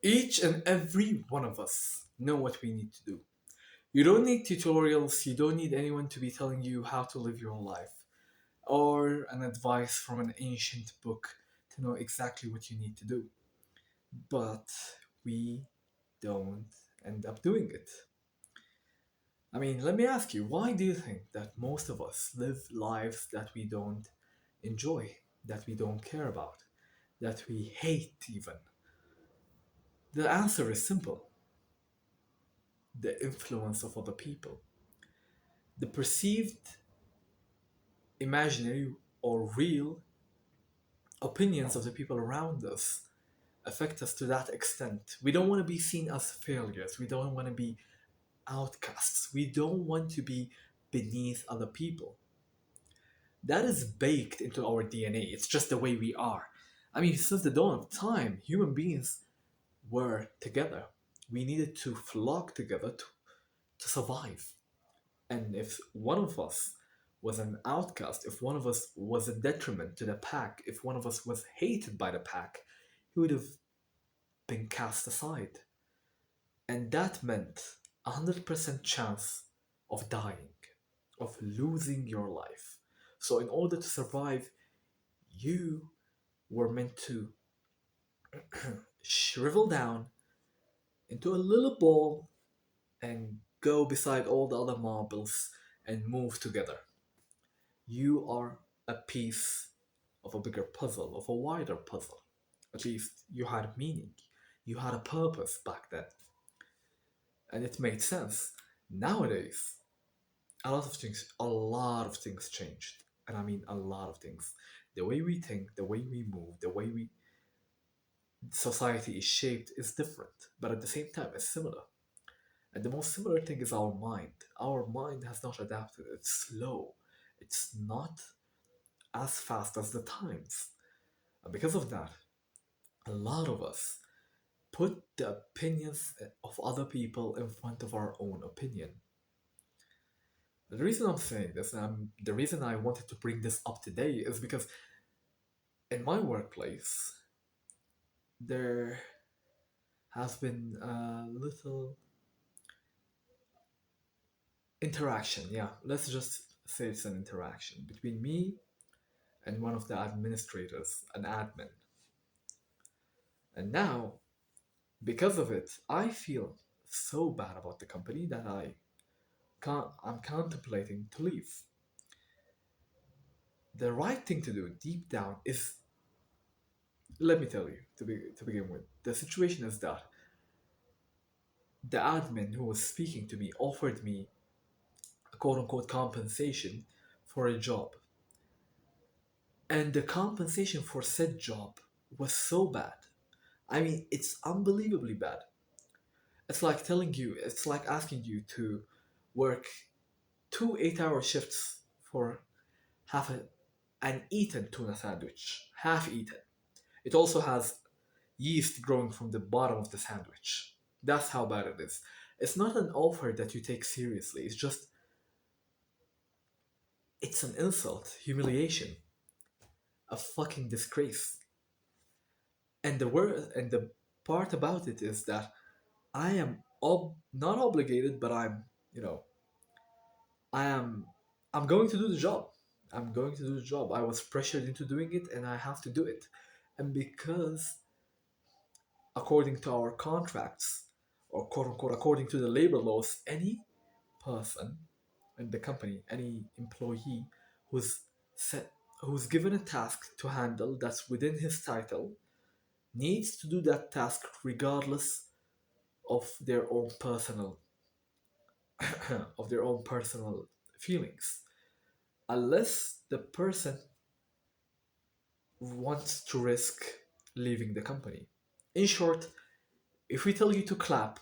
Each and every one of us know what we need to do. You don't need tutorials, you don't need anyone to be telling you how to live your life, or an advice from an ancient book to know exactly what you need to do. But we don't end up doing it. I mean, let me ask you, why do you think that most of us live lives that we don't enjoy, that we don't care about, that we hate even? The answer is simple: the influence of other people. The perceived, imaginary, or real opinions of the people around us affect us to that extent. We don't want to be seen as failures. We don't want to be outcasts. We don't want to be beneath other people. That is baked into our DNA. It's just the way we are. I mean, since the dawn of time, human beings were together. We needed to flock together to survive. And if one of us was an outcast, if one of us was a detriment to the pack, if one of us was hated by the pack, he would have been cast aside. And that meant 100% chance of dying, of losing your life. So, in order to survive, you were meant to shrivel down into a little ball and go beside all the other marbles and move together. You are a piece of a bigger puzzle, of a wider puzzle. At least you had meaning. You had a purpose back then. And it made sense. Nowadays, a lot of things changed. And I mean a lot of things. The way we think, the way we move, the way we society is shaped is different, but at the same time it's similar. And the most similar thing is our mind. Our mind has not adapted. It's slow. It's not as fast as the times. And because of that, a lot of us put the opinions of other people in front of our own opinion. The reason I'm saying this, and the reason I wanted to bring this up today, is because in my workplace, there has been a little interaction. Yeah, let's just say it's an interaction between me and one of the administrators, an admin. And now, because of it, I feel so bad about the company that I'm contemplating to leave. The right thing to do deep down is, let me tell you, to begin with, the situation is that the admin who was speaking to me offered me a quote unquote compensation for a job. And the compensation for said job was so bad. I mean, it's unbelievably bad. It's like asking you to work 2 8-hour shifts for half an eaten tuna sandwich, half eaten. It also has yeast growing from the bottom of the sandwich. That's how bad it is. It's not an offer that you take seriously. It's an insult, humiliation, a fucking disgrace. And the part about it is that I am not obligated, but you know, I am I'm going to do the job. I'm going to do the job. I was pressured into doing it and I have to do it. And because according to our contracts, or quote unquote according to the labor laws, any person in the company, any employee who's set who's given a task to handle that's within his title needs to do that task regardless of their own personal of their own personal feelings, unless the person wants to risk leaving the company. In short, if we tell you to clap,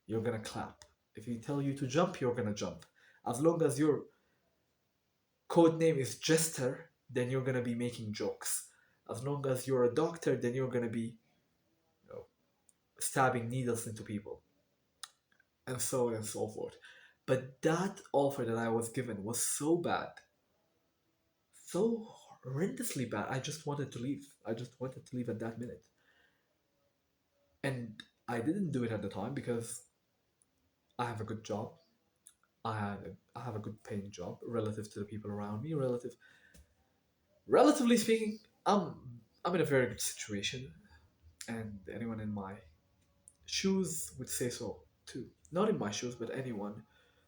you're gonna clap. If we tell you to jump, you're gonna jump. As long as your code name is Jester, then you're gonna be making jokes. As long as you're a doctor, then you're gonna be, you know, stabbing needles into people, and so on and so forth. But that offer that I was given was so bad, so horrendously bad. I just wanted to leave. I just wanted to leave at that minute. And I didn't do it at the time because I have a good job. I have a good paying job relative to the people around me. Relatively speaking, I'm in a very good situation, and anyone in my shoes would say so too. Not in my shoes, but anyone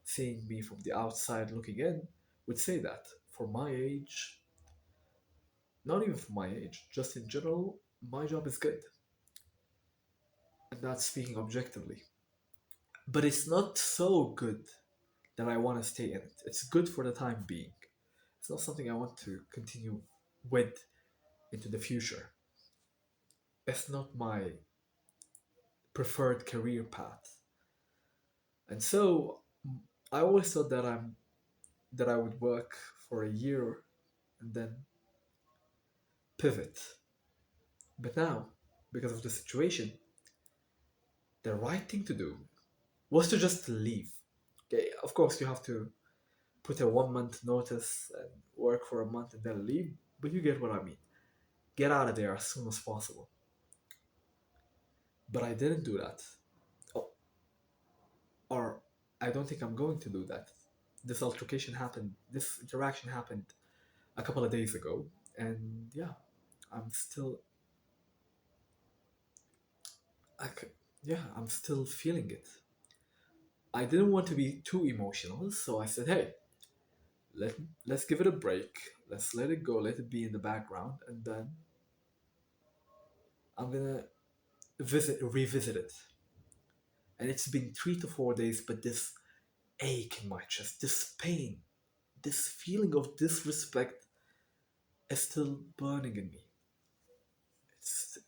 seeing me from the outside looking in would say that. For my age, not even for my age, just in general, my job is good. And that's speaking objectively. But it's not so good that I want to stay in it. It's good for the time being. It's not something I want to continue with into the future. It's not my preferred career path. And so I always thought that I would work for a year and then pivot. But now, because of the situation, the right thing to do was to just leave. Okay, of course you have to put a 1 month notice and work for a month and then leave, but you get what I mean. Get out of there as soon as possible. But I didn't do that. Oh, or I don't think I'm going to do that. This interaction happened a couple of days ago, and yeah, I'm still, I, yeah, I'm still feeling it. I didn't want to be too emotional, so I said, "Hey, let let's give it a break. Let's let it go. Let it be in the background, and then I'm gonna revisit it." And it's been 3 to 4 days, but this ache in my chest, this pain, this feeling of disrespect is still burning in me.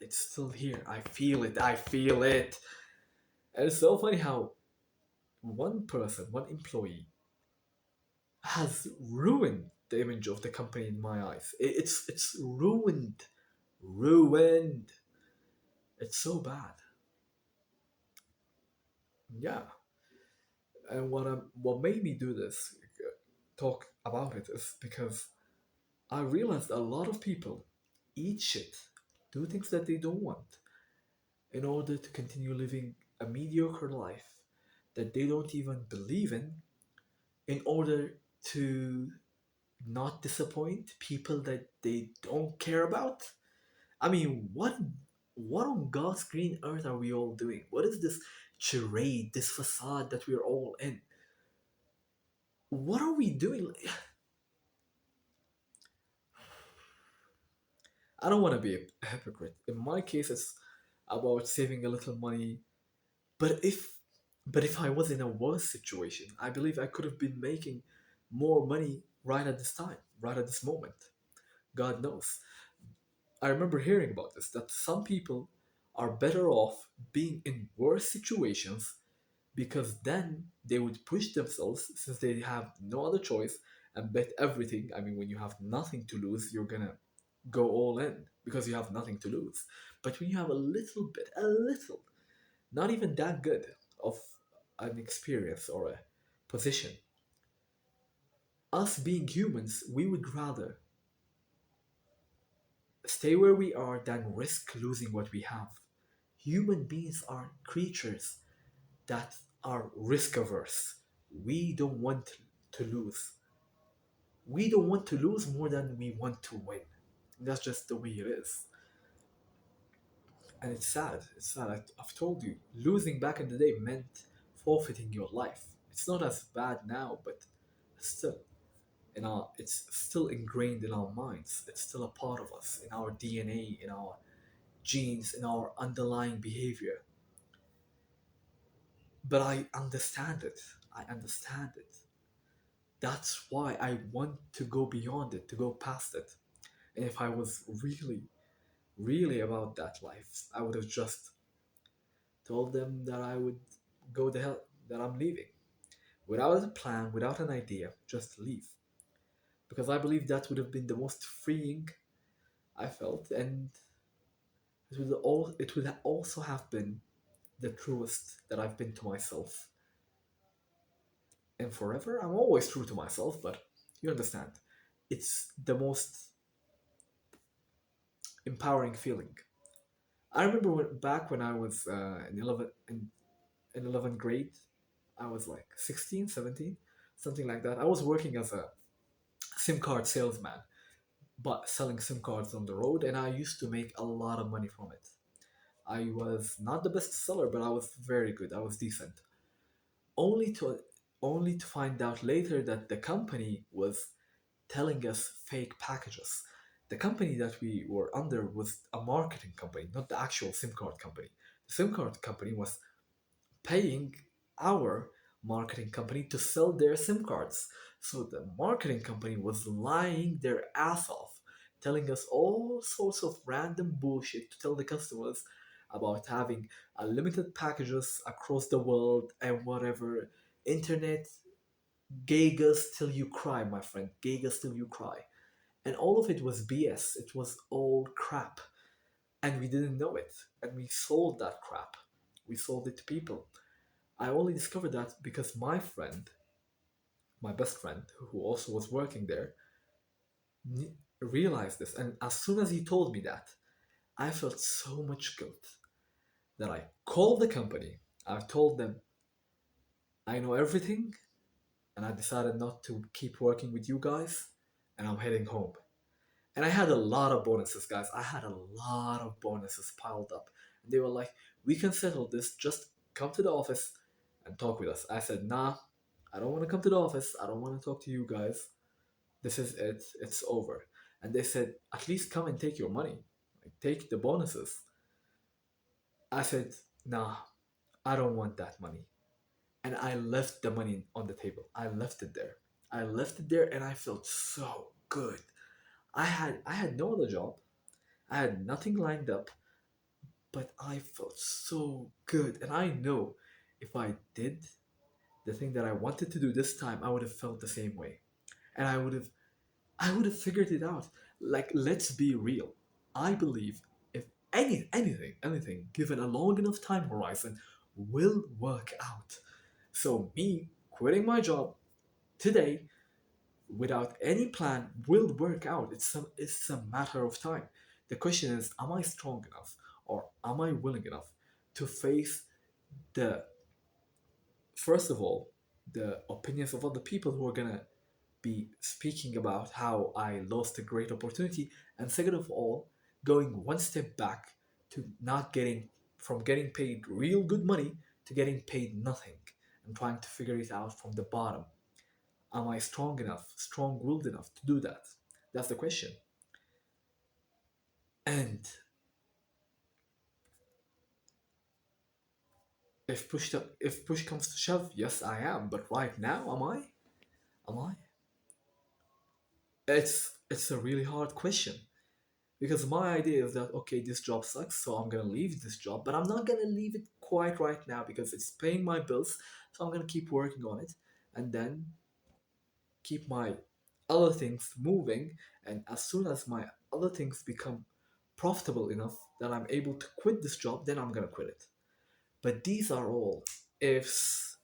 It's still here. I feel it. I feel it. And it's so funny how one person, one employee, has ruined the image of the company in my eyes. It's ruined, ruined. It's so bad. Yeah. And what made me do this, talk about it, is because I realized a lot of people eat shit, do things that they don't want in order to continue living a mediocre life that they don't even believe in order to not disappoint people that they don't care about. I mean, what on God's green earth are we all doing? What is this charade, this facade that we're all in? What are we doing? I don't want to be a hypocrite. In my case, it's about saving a little money. But if I was in a worse situation, I believe I could have been making more money right at this time, right at this moment. God knows. I remember hearing about this that some people are better off being in worse situations because then they would push themselves since they have no other choice and bet everything. I mean, when you have nothing to lose, you're gonna go all in because you have nothing to lose. But when you have a little bit, a little, not even that good of an experience or a position, us being humans, we would rather stay where we are than risk losing what we have. Human beings are creatures that are risk averse. We don't want to lose. We don't want to lose more than we want to win. That's just the way it is. And it's sad. It's sad. I've told you, losing back in the day meant forfeiting your life. It's not as bad now, but still, it's still ingrained in our minds. It's still a part of us, in our DNA, in our genes, in our underlying behavior. But I understand it. I understand it. That's why I want to go beyond it, to go past it. And if I was really, really about that life, I would have just told them that I would go the hell, that I'm leaving. Without a plan, without an idea, just leave. Because I believe that would have been the most freeing I felt, and it would also have been the truest that I've been to myself. And forever, I'm always true to myself, but you understand. It's the most empowering feeling. I remember back when I was in 11th grade, I was like 16, 17, something like that. I was working as a SIM card salesman, but selling SIM cards on the road, and I used to make a lot of money from it. I was not the best seller, but I was very good. I was decent. Only to only to find out later that the company was telling us fake packages. The company that we were under was a marketing company, not the actual SIM card company. The SIM card company was paying our marketing company to sell their SIM cards. So the marketing company was lying their ass off, telling us all sorts of random bullshit to tell the customers about having unlimited packages across the world and whatever. Internet gigas till you cry, my friend. Gigas till you cry. And all of it was BS. It was all crap. And we didn't know it. And we sold that crap. We sold it to people. I only discovered that because my friend, my best friend, who also was working there, realized this. And as soon as he told me that, I felt so much guilt that I called the company. I told them I know everything and I decided not to keep working with you guys and I'm heading home. And I had a lot of bonuses, guys. I had a lot of bonuses piled up. And they were like, we can settle this. Just come to the office and talk with us. I said, nah, I don't want to come to the office. I don't want to talk to you guys. This is it. It's over. And they said, at least come and take your money. Like, take the bonuses. I said, nah, I don't want that money. And I left the money on the table. I left it there. I left it there and I felt so good. I had no other job. I had nothing lined up, but I felt so good. And I know if I did the thing that I wanted to do this time, I would have felt the same way. And I would have figured it out. Like, let's be real. I believe if anything, given a long enough time horizon, will work out. So me quitting my job today without any plan will work out. It's a matter of time. The question is, am I strong enough or am I willing enough to face the first of all the opinions of other people who are gonna be speaking about how I lost a great opportunity, and second of all, going one step back to not getting from getting paid real good money to getting paid nothing and trying to figure it out from the bottom. Am I strong enough, strong willed enough to do that? That's the question. And if push comes to shove, yes, I am. But right now, am I? Am I? It's a really hard question because my idea is that okay, this job sucks, so I'm gonna leave this job, but I'm not gonna leave it quite right now because it's paying my bills. So I'm gonna keep working on it, and then keep my other things moving. And as soon as my other things become profitable enough that I'm able to quit this job, then I'm gonna quit it. But these are all ifs,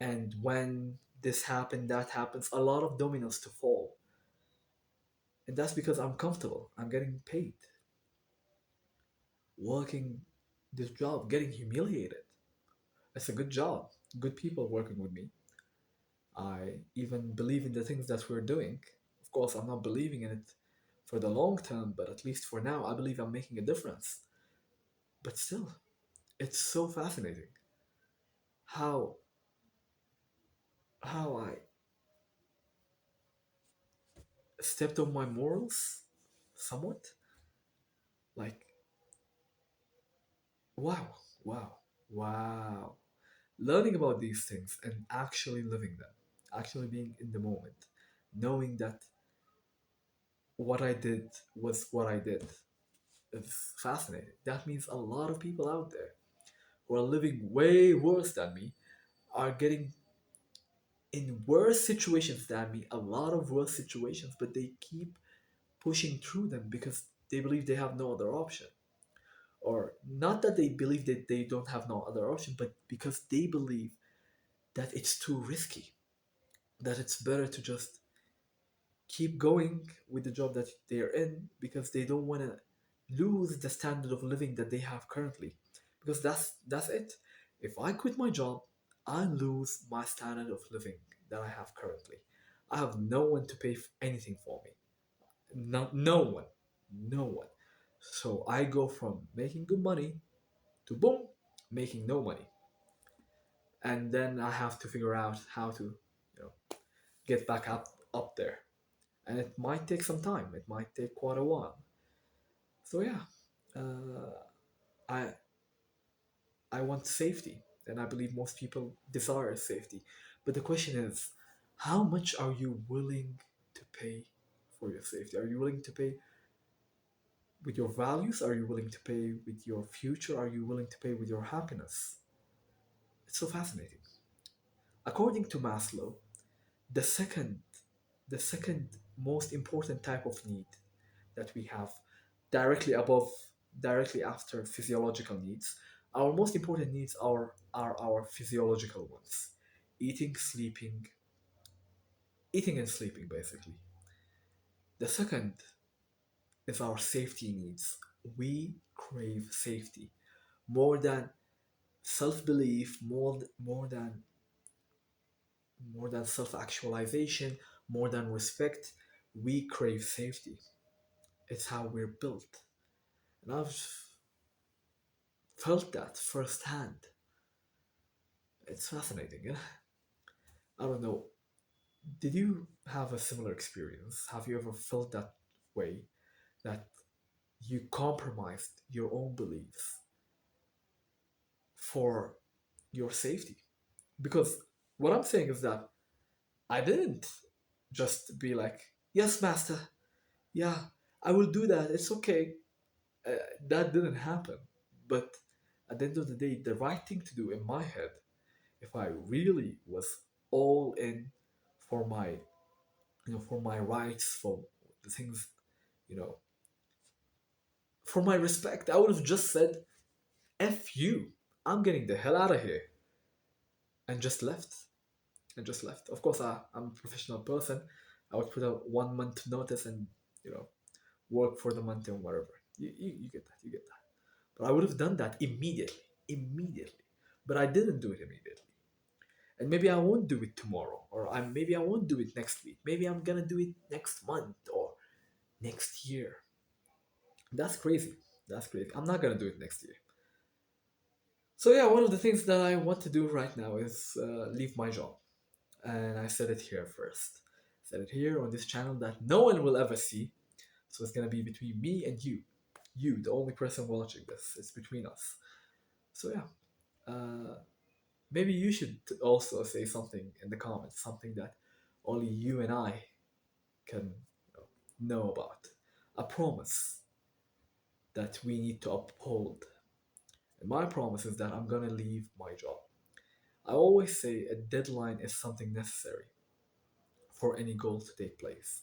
and when this happened, that happens, a lot of dominoes to fall. And that's because I'm comfortable. I'm getting paid, working this job, getting humiliated. It's a good job, good people working with me. I even believe in the things that we're doing. Of course, I'm not believing in it for the long term, but at least for now, I believe I'm making a difference. But still, it's so fascinating how I stepped on my morals somewhat. Like, wow, wow, wow. Learning about these things and actually living them, actually being in the moment, knowing that what I did was what I did is fascinating. That means a lot of people out there who are living way worse than me are getting in worse situations than me, a lot of worse situations, but they keep pushing through them because they believe they have no other option. Or not that they believe that they don't have no other option, but because they believe that it's too risky, that it's better to just keep going with the job that they're in because they don't want to lose the standard of living that they have currently, because that's it. If I quit my job, I lose my standard of living that I have currently. I have no one to pay anything for me. No one, no one. So I go from making good money to boom, making no money, and then I have to figure out how to, get back up there, and it might take some time. It might take quite a while. So yeah, uh, I I want safety, and I believe most people desire safety. But the question is, how much are you willing to pay for your safety? Are you willing to pay with your values? Are you willing to pay with your future? Are you willing to pay with your happiness? It's so fascinating. According to Maslow, the second the second most important type of need that we have, directly above directly after physiological needs, our most important needs are our physiological ones: eating, eating and sleeping, basically. The second is our safety needs. We crave safety more than self-belief, more than self-actualization, more than respect. We crave safety. It's how we're built. And I've felt that firsthand. It's fascinating. Yeah? I don't know. Did you have a similar experience? Have you ever felt that way? That you compromised your own beliefs for your safety? Because what I'm saying is that I didn't just be like, yes, master, yeah, I will do that. It's okay. Uh, that didn't happen. But at the end of the day, the right thing to do in my head, if I really was all in for my, for my rights, for the things, you know, for my respect, I would have just said, "F you, I'm getting the hell out of here," and just left. And just left. Of course, I'm a professional person. I would put a 1 month notice and, you know, work for the month and whatever. You get that. You get that. But I would have done that immediately. Immediately. But I didn't do it immediately. And maybe I won't do it tomorrow, or maybe I won't do it next week. Maybe I'm gonna do it next month or next year. That's crazy. That's crazy. I'm not gonna do it next year. So yeah, one of the things that I want to do right now is leave my job, and I said it here first. I said it here on this channel that no one will ever see. So it's gonna be between me and you. You, the only person watching this. It's between us. So yeah, maybe you should also say something in the comments, something that only you and I can, know about. A promise that we need to uphold. And my promise is that I'm gonna leave my job. I always say a deadline is something necessary for any goal to take place.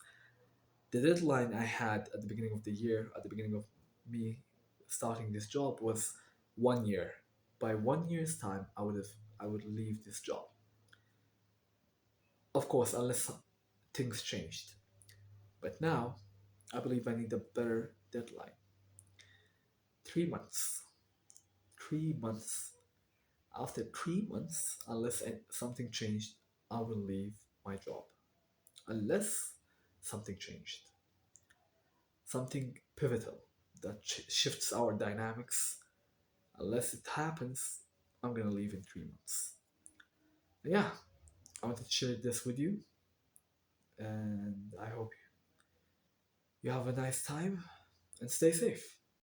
The deadline I had at the beginning of the year, at the beginning of me starting this job, was 1 year. By 1 year's time, I would leave this job. Of course, unless things changed. But now, I believe I need a better deadline. 3 months. 3 months. After 3 months, unless something changed, I will leave my job. Unless something changed. Something pivotal that shifts our dynamics. Unless it happens, I'm gonna leave in 3 months. And yeah, I wanted to share this with you, and I hope you have a nice time and stay safe.